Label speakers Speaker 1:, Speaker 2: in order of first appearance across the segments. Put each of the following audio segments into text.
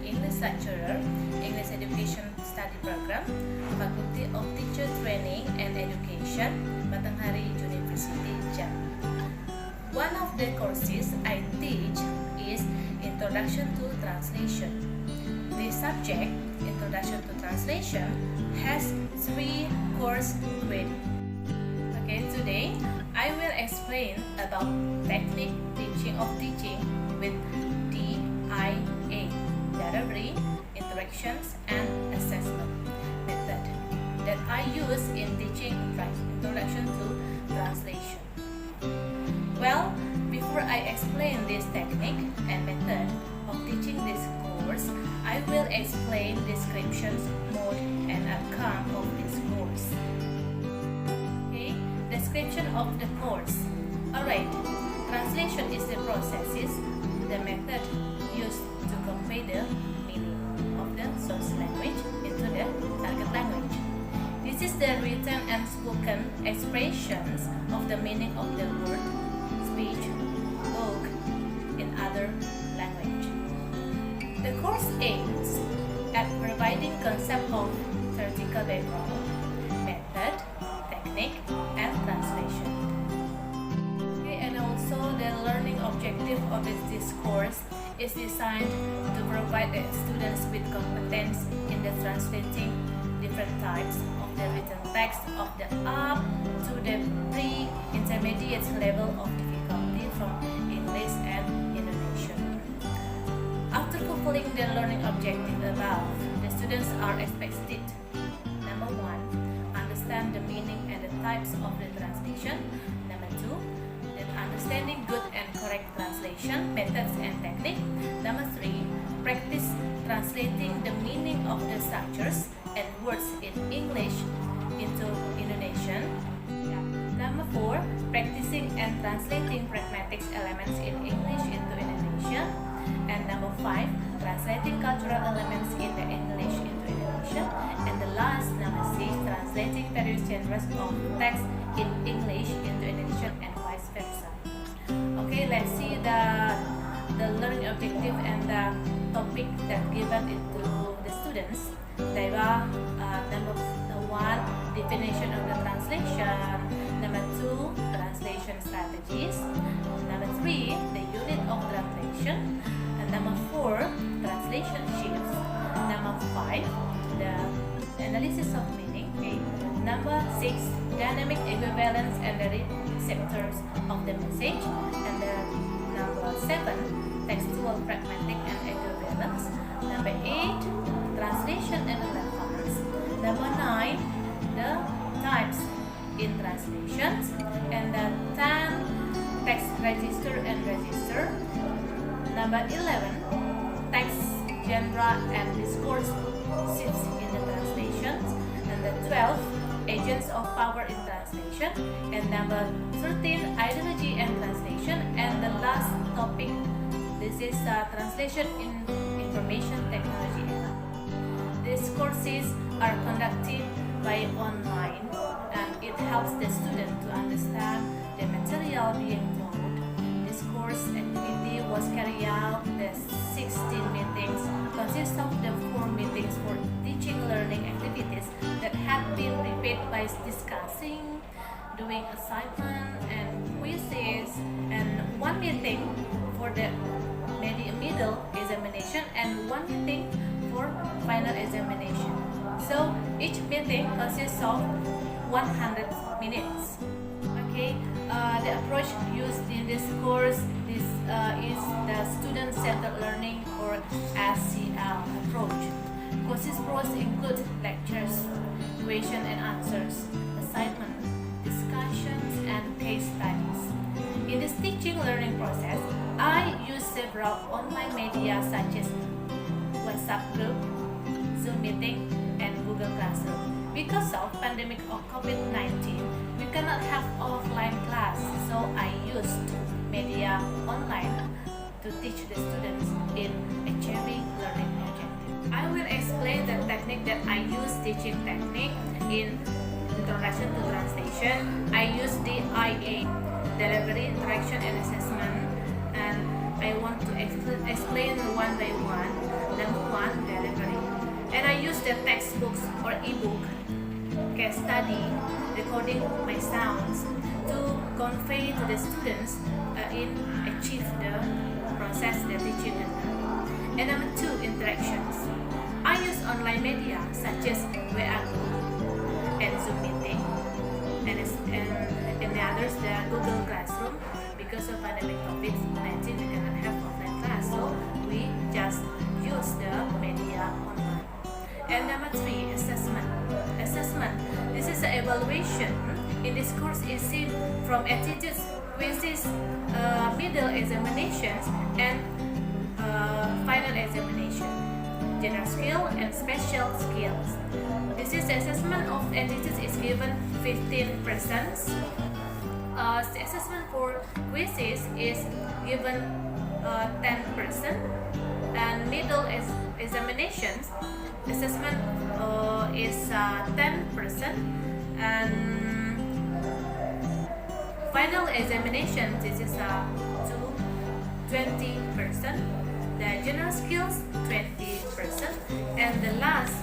Speaker 1: English lecturer, English Education Study Program, Faculty of Teacher Training and Education, Batanghari University, Jambi. One of the courses I teach is Introduction to Translation. This subject, Introduction to Translation, has 3 course credits. Okay, today I will explain about technique of teaching with DIA, delivery, interactions, and assessment method that I use in teaching Introduction to Translation. Well, before I explain this technique and method of teaching this course, I will explain descriptions, mode, and outcome of this course. Okay, description of the course. Alright, translation is the processes, the method used to convey the meaning of the source language into the target language. This is the written and spoken expressions of the meaning of the word, speech, book in other language. The course aims at providing concept of theoretical background, method, technique, and translation. Okay, and also the learning objective of this course is designed to provide the students with competence in the translating different types of the written text of the up to the pre-intermediate level of difficulty from English and Indonesian. After fulfilling the learning objective above, the students are expected: number 1, understand the meaning and the types of the translation. Number 2, then understanding good and correct translation methods and technique. Number 3, practice translating the meaning of the structures and words in English into Indonesian. Number 4, practicing and translating pragmatic elements in English into Indonesian. And number 5, translating cultural elements in the English into Indonesian. And the last, number 6, translating various genres of text in English into Indonesian and vice versa. Okay, let's see the learning objective and the topic that given it to the students. They are number 1, definition of the translation. Number 2, translation strategies. Number 3, the unit of translation. And number 4, translation shifts. Number 5, the analysis of meaning. Okay. Number 6, dynamic equivalence and the receptors of the message. And the number 7, textual pragmatic and equivalence. Number 8, translation and relevance. Number 9, the types in translations. And the 10, text register and register. Number 11, text genre and discourse shifts in the translations. And the 12, agents of power in translation. And number 13, ideology and translation. And the last topic, this is translation in information technology. These courses are conducted by online, and it helps the student to understand the material being taught. This course activity was carried out. The 16 meetings consist of the 4 meetings for teaching learning activities that had been prepared by discussing, doing assignment and quizzes, and 1 meeting for the middle examination and 1 meeting for final examination. So each meeting consists of 100 minutes. Okay, the approach used in this course is the student-centered learning or SCL approach. Courses pros include lectures, question and answers, assignment, discussions, and case studies. In this teaching learning process, I use several online media such as WhatsApp group, Zoom meeting, and Google Classroom. Because of pandemic of COVID-19, we cannot have offline class, so I used media online to teach the students in a Jambi learning project. I will explain the technique that I use teaching technique in Introduction to Translation. I use DIA, delivery, interaction, and assessment, and I want to explain one by one. Number 1, textbooks or ebook, case study, recording my sounds to convey to the students in achieve the process the teaching and learning. And number 2, interactions. I use online media such as WA group and Zoom meeting, and the others the Google Classroom. Because of pandemic COVID-19, we cannot have offline class, so we just use the media online. And number 3, assessment. Assessment. This is the evaluation. In this course is seen from attitudes, quizzes, middle examinations, and final examination. General skill and special skills. This is the assessment of attitudes is given 15%. The assessment for quizzes is given 10%, and middle examinations assessment is 10%, and final examination this is 20%, the general skills 20%, and the last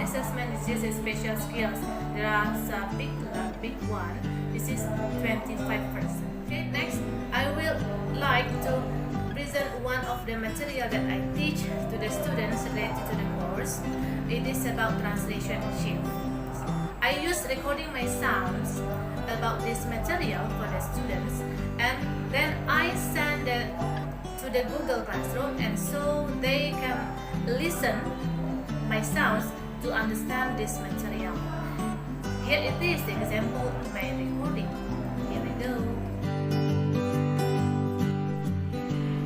Speaker 1: assessment is just a special skills. There are some big one. This is 25%. Okay, next I will like to present one of the material that I teach to the students related to the course. It is about translation shift. I use recording my sounds about this material for the students, and then I send it to the Google Classroom, and so they can listen my sounds to understand this material. Here it is the example of my recording. Here we go.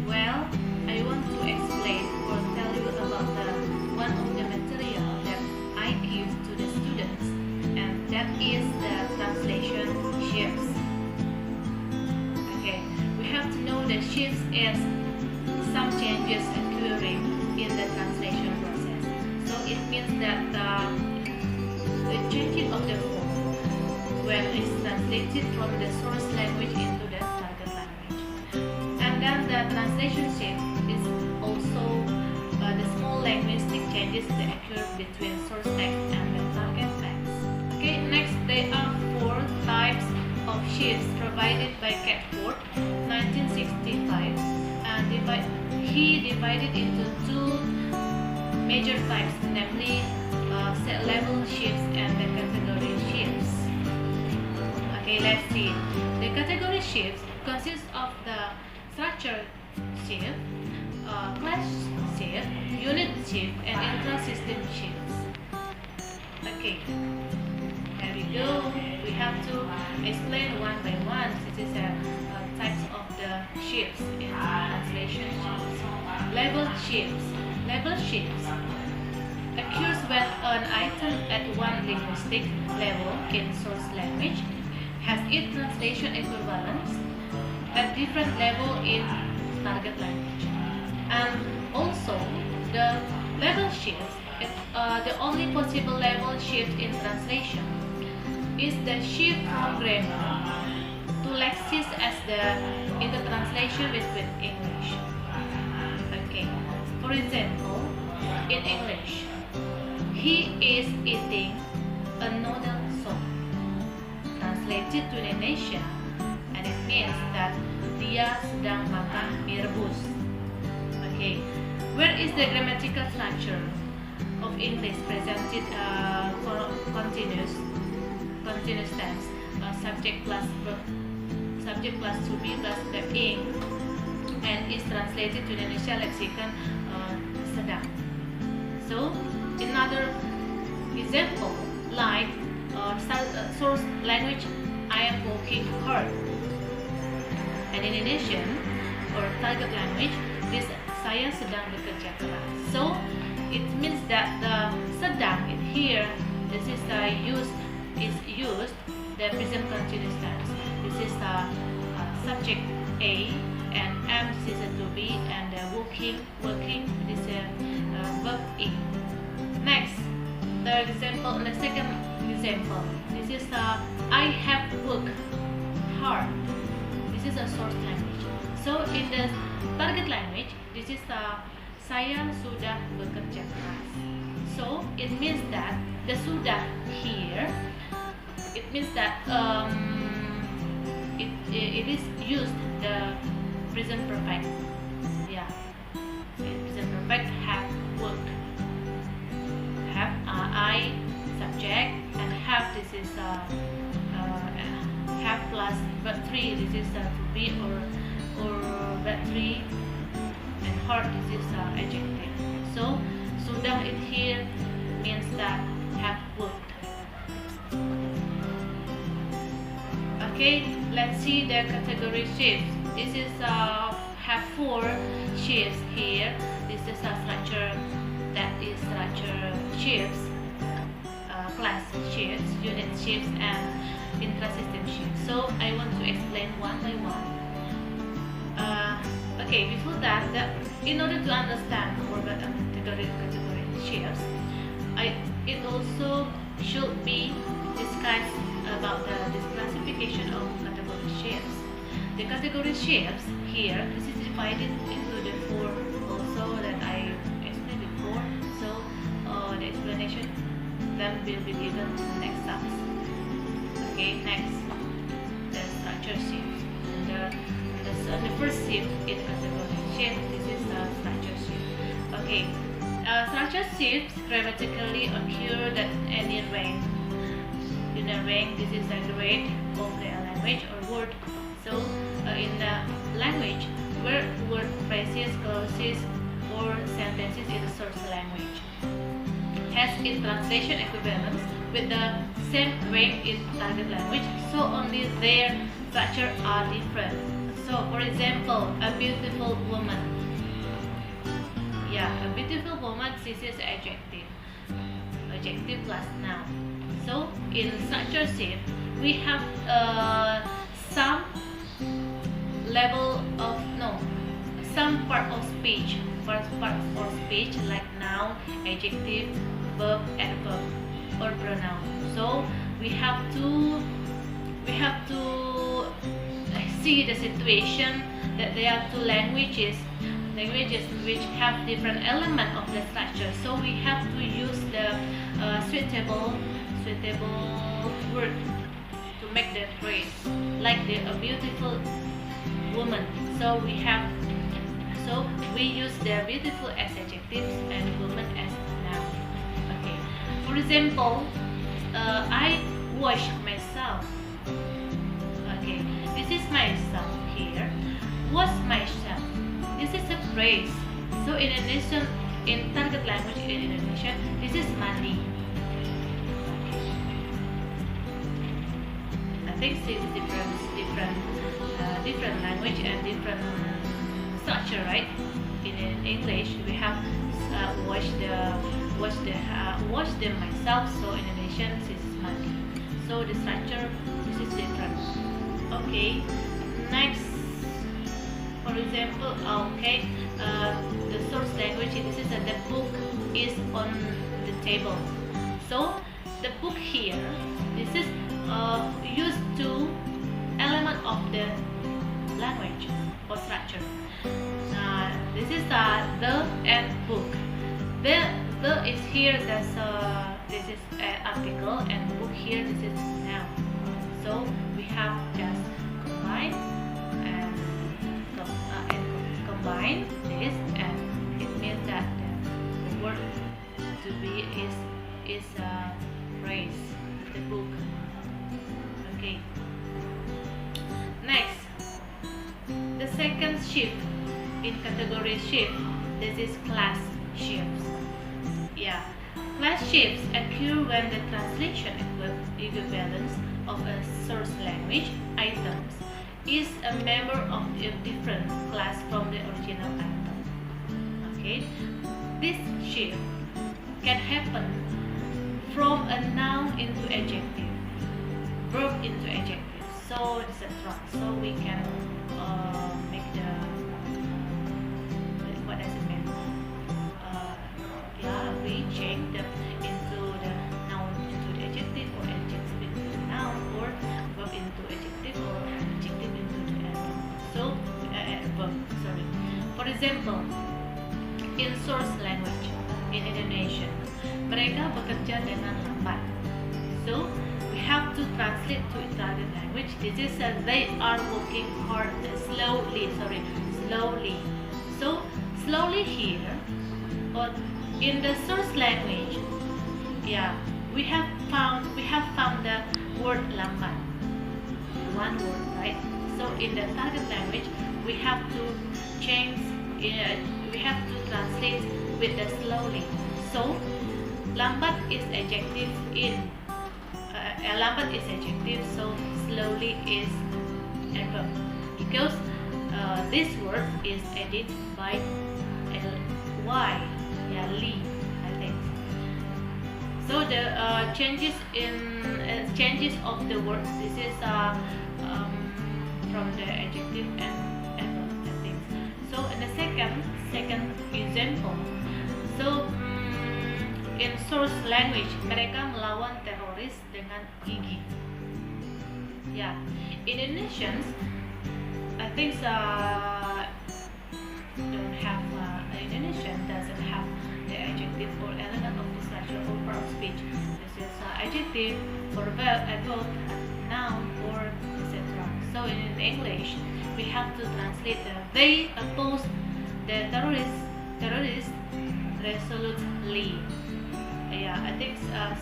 Speaker 1: Well, I want to explain or tell you about one of the material that I give to the students, and that is the translation shifts. Okay, we have to know that shifts is some changes occurring in the translation process. So it means that the changing of the form when it's translated from the source language into the target language. And then the translation shift is also the small linguistic changes that occur between source text and the target text. Okay, next there are 4 types of shifts provided by Catford 1965, and he divided into 2 major types, namely set level shifts and the category shifts. Okay, let's see. The category shifts consist of the structure shift, class shift, unit shift, and intra-system shifts. Okay, there we go. We have to explain one by one. This is a types of the shifts in translation shifts. Level shifts. Level shifts occurs when an item at one linguistic level in source language has its translation equivalents at different level in target language. And also, the level shifts is the only possible level shift in translation is the shift from grammar to lexis as in the translation with English. Okay. For example, in English, he is eating a noodle soup. Translated to Indonesia, and it means that dia sedang makan mie rebus. Okay, where is the grammatical structure of English presented continuous tense, subject plus verb, subject plus to be plus verb ing, and is translated to Indonesia lexicon sedang. So, another example like source language, I am working hard, and in Indonesian or target language, this saya sedang bekerja keras. So, it means that the sedang in here, this is used the present continuous tense. This is subject A, and am this is to be, and working this verb E. Next, the second example. This is I have worked hard. This is a source language. So in the target language, this is Saya sudah bekerja keras. So it means that the sudah here, it means that it is used the present perfect. Yeah, present perfect have worked. Have I subject, and have this is have plus verb 3, this is to be or verb 3, and hard this is adjective. So sudah it here means that have worked. Okay, let's see the category shifts. This is have 4 shifts here. This is a structure, that is structure shifts, class shifts, unit shifts, and intrasystem shifts. So I want to explain one by one. Okay, before that, in order to understand more about category shifts, it also should be discussed about this classification of category shifts. The category shifts here, this is divided into the 4 also that I explained before. So the explanation then will be given in the next class. Okay, next, the structure shifts. The first shift in category shift, this is the structure shift. Okay, structure shifts grammatically occur that any rank. In a rank, this is a grade of the language or word. So in the language, where word phrases, clauses, or sentences in the source language has in translation equivalence with the same rank in target language, so only their structure are different. So for example, a beautiful woman. Yeah, a beautiful woman, this is adjective. Adjective plus noun. So in structure shift, we have some level of some part of speech, like noun, adjective, verb, adverb, or pronoun. So we have to see the situation that there are 2 languages which have different element of the structure. So we have to use the suitable word to make the phrase, like a beautiful woman. So we use the beautiful as adjectives and woman as noun. Okay. For example, I wash myself. Okay, this is myself here. Wash myself. This is a phrase. So in Indonesian, in target language in Indonesia, this is mandi. I think it's different language and different structure, right? In English, we have wash them myself. So in Indonesian, this is mandi. So the structure, this is different. Okay, next, for example, the source language, this is the book is on the table. So the book here, this is used to element of the language or structure. This is the and book. The is here, this is an article, and book here, this is noun. So we have just combine this, and it means that the word to be is a phrase, the book. Okay. Next, the second shift in category shift, this is class shifts. Yeah, class shifts occur when the translation equivalence of a source language items is a member of a different class from the original item. Okay, this shift can happen from a noun into adjective, verb into adjective, so etc. So we can make the what does it mean? We change into the noun into the adjective, or adjective into the noun, or verb into adjective, or adjective into the verb. Sorry. For example, in source language in Indonesian. Mereka bekerja dengan lambat. So we have to translate to Italian language. This is they are working hard slowly. So slowly here, or in the source language, we have found the word lambat, one word, right? So in the target language, we have to change. We have to translate with the slowly. So lambat is adjective in. Lambat is adjective, so slowly is adverb, because this word is added by ly, li, I think. So the changes of the word. This is from the adjective and adverb, I think. So in the second example, so in source language, mereka melawan teroris dengan gigi. Indonesians, I think Indonesian doesn't have the adjective or element of the structure or part of speech. This is adjective for verb, adverb, noun, or etc. So in English, we have to translate they oppose the terrorists resolutely. I think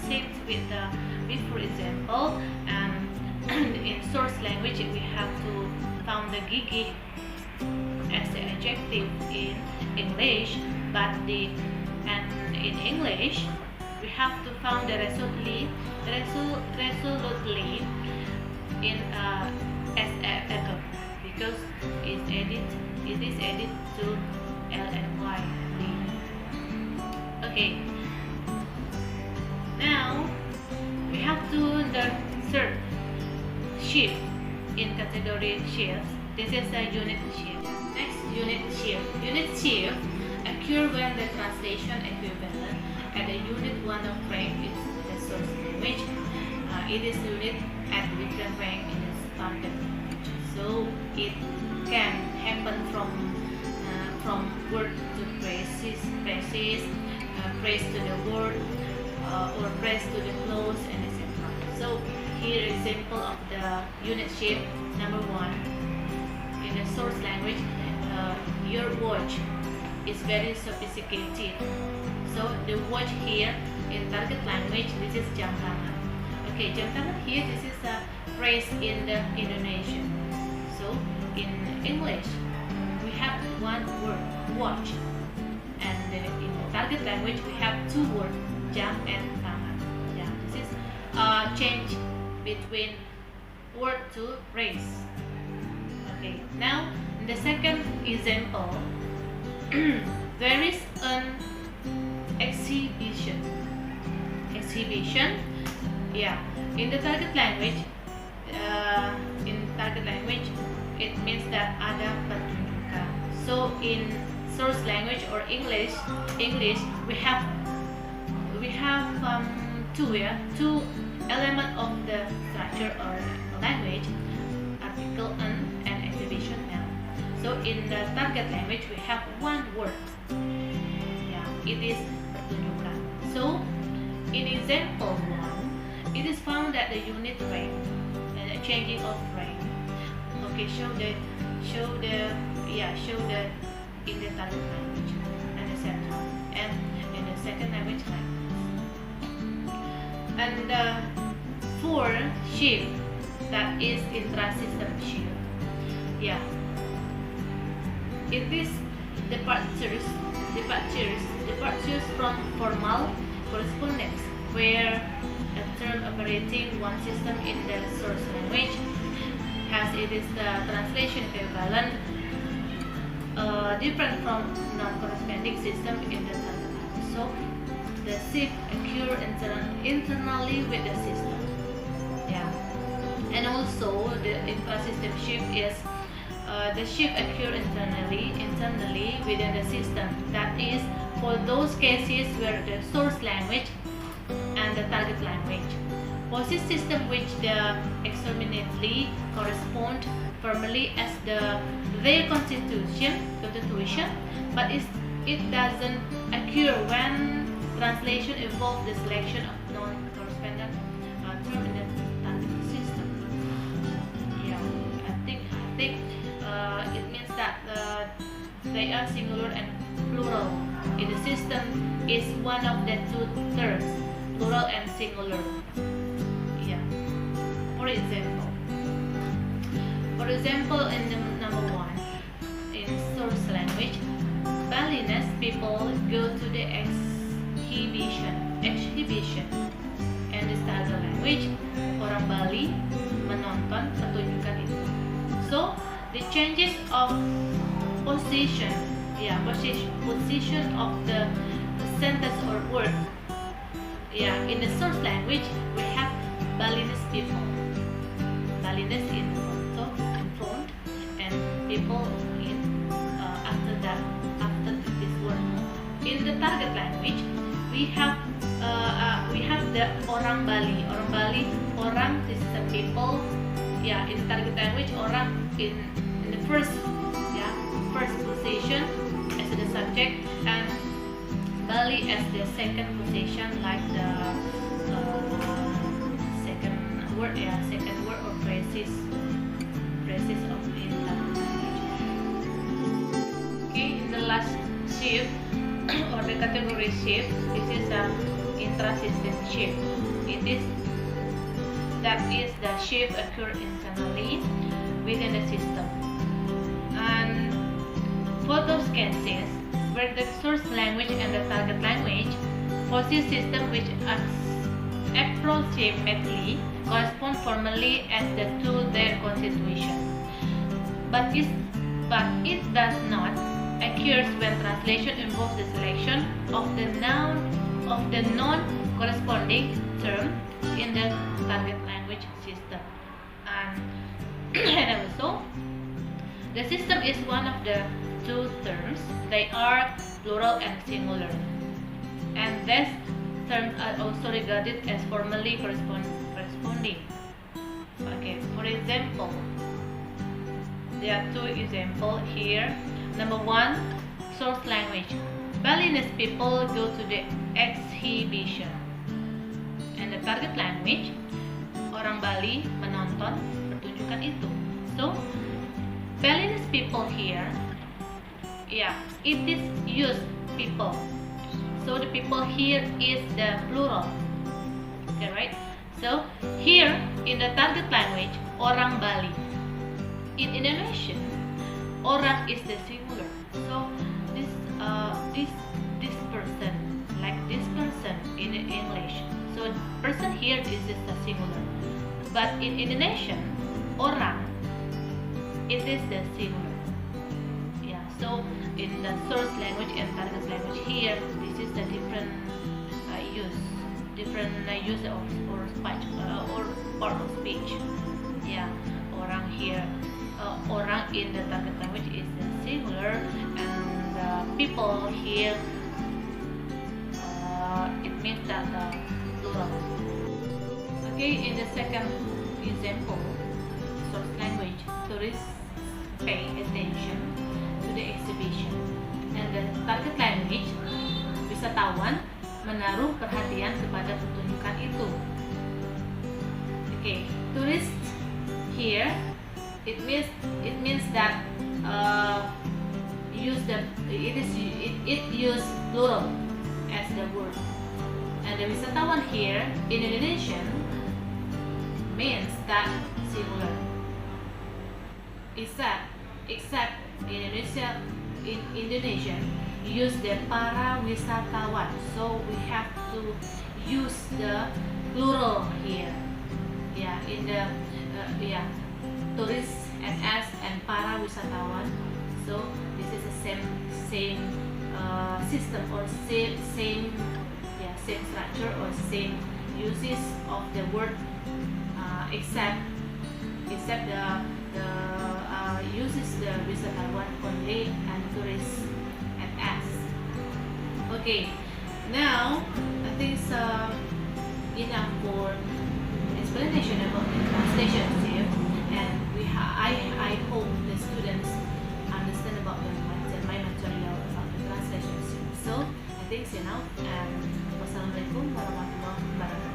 Speaker 1: same with the before example, and in source language we have to found the gigi as the adjective in English, but and in English we have to found the resolutely in as a adverb, because it is added to l and y. Okay. Now we have to the third shift in category shifts. This is a unit shift. Next, unit shift. Unit shift occur when the translation equivalent at the unit 1 of rank is the source language. It is unit at different rank in the target language. So it can happen from word to phrases, phrase to the word, or phrase to the clause, and etc. So here example of the unit shift. Number 1, in the source language, your watch is very sophisticated. So the watch here in target language, this is jam tangan. Okay, jam tangan here, this is a phrase in the Indonesian. So in English, we have one word, watch, and in the target language we have two words, jam and tangan. This is a change between word to phrase. Okay, now in the second example, there is an exhibition. In the target language, it means that ada pertunjukan. So in source language or English, we have two element of the structure or language, article an and exhibition noun. So in the target language, we have one word. It is pertunjukan. So in example 1, it is found that the unit rank and the changing of rank. Okay, show the in the target language and etc. And in the second language like this. And the fourth shift, that is intrasystem shift. It is departures from formal correspondence, where a term operating one system in the source language, as it is the translation equivalent, different from non-corresponding system in the target language. So the shift occur internally with the system. And also the intrasystem shift is the shift occur internally within the system. That is for those cases where the source language and the target language possess system which the exterminately correspond formally as their constitution, but is it doesn't occur when translation involves the selection of non-correspondent term in the target system. Yeah, I think it means that they are singular and plural. In the system is one of the two terms, plural and singular. Yeah. For example, in the number 1, in source language, Balinese people go to the exhibition. And the target language, orang Bali menonton pertunjukan itu. So the changes of position of the sentence or word. Yeah, in the source language we have Balinese people. Balinese in front and people in after this word. In the target language we have the orang Bali. Orang Bali, orang, this is the people. Yeah, in the target language, orang in the first position as the subject, and Bali as the second position, like the second word or phrases of in target language. Okay, in the last shift or the category shift, this is a intrasystem shift. That is the shift occur internally within the system. And for those cases where the source language and the target language possess system which approximately correspond formally as to their constitution, but it does not occur when translation involves the selection of the non-corresponding term in the target language system. And also the system is one of the two terms. They are plural and singular, and these terms are also regarded as formally corresponding. Okay, for example, there are two examples here. Number 1, source language. Balinese people go to the exhibition. And the target language, orang Bali menonton pertunjukan itu. So, Balinese people here, it is used people. So the people here is the plural. Okay, right? So here in the target language, orang Bali. In Indonesian, orang is the singular. So this person, like this person in English. So person here is just a singular. But in Indonesian, orang, it is the singular. Yeah. So in the source language and target language here, this is the different use of or part of speech. Yeah. Orang here, orang in the target language is the singular, and the people here, it means that the plural. Okay, in the second example, source language, tourists pay attention to the exhibition, and the target language, wisatawan menaruh perhatian kepada pertunjukan itu. Okay, tourists here, it means that it use plural as the word, and the wisatawan here in Indonesian means that singular, except in Indonesian use the para wisatawan, so we have to use the plural here. Yeah, in the tourists and as and para wisatawan. So this is the same system or same structure or same uses of the word, except the uses the wisatawan only and tourists and as. Okay, now I think it's enough for explanation about the translation here, and I hope the students understand about my material about the translation think enough, and wassalamualaikum warahmatullahi wabarakatuh.